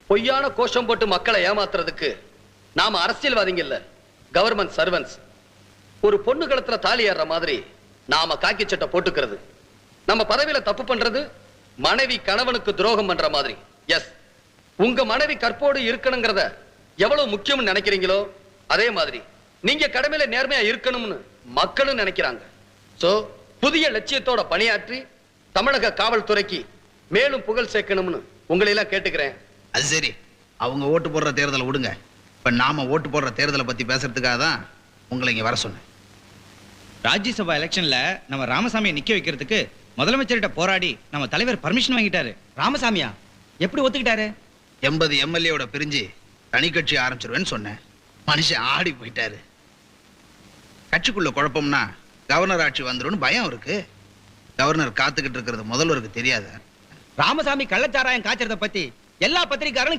பொய்யான கோஷம் போட்டு மக்களை ஏமாத்துறதுக்கு நாம அரசியல்வாதிங்க இல்ல, கவர்மெண்ட் சர்வன்ஸ். ஒரு பொண்ணு கழுத்துல தாலி ஏற மாதிரி நாம காக்கி சட்டை போட்டுக்கிறது, நம்ம பதவியில தப்பு பண்றது மனைவி கணவனுக்கு துரோகம் பண்ற மாதிரி. எஸ், உங்க மனைவி கற்போடு இருக்கணுங்கிறத எவ்வளவு முக்கியம்னு நினைக்கிறீங்களோ அதே மாதிரி நீங்க கடமையில நேர்மையா இருக்கணும்னு மக்களும் நினைக்கிறாங்க. சோ புதிய லட்சியத்தோட பணியாற்றி தமிழக காவல்துறைக்கு மேலும் புகழ் சேர்க்கணும்னு உங்களை எல்லாம் கேட்டுக்கிறேன். அது சரி, அவங்க ஓட்டு போடுற தேர்தலை விடுங்க. இப்ப நாம ஓட்டு போடுற தேர்தலை பத்தி பேசுறதுக்காக தான் உங்களை இங்க வர சொன்னேன். ராஜ்யசபா எலெக்ஷன்ல நம்ம ராமசாமியை நிக்க வைக்கிறதுக்கு முதலமைச்சர்கிட்ட போராடி நம்ம தலைவர் பர்மிஷன் வாங்கிட்டாரு. ராமசாமியா எப்படி ஒத்துக்கிட்டாரு? 80 எம்எல்ஏவோட பிரிஞ்சு தனி கட்சி ஆரம்பிச்சிருவேன்னு சொன்னேன். மனுஷன் ஆடி போயிட்டாரு. கட்சிக்குள்ள குழப்பம்னா கவர்னர் ஆட்சி வந்துடும் பயம் இருக்கு. கவர்னர் காத்துக்கிட்டு இருக்கிறது முதல்வருக்கு தெரியாத. ராமசாமி கள்ளச்சாராயம் காய்ச்சறத பத்தி எல்லா பத்திரிக்காரனும்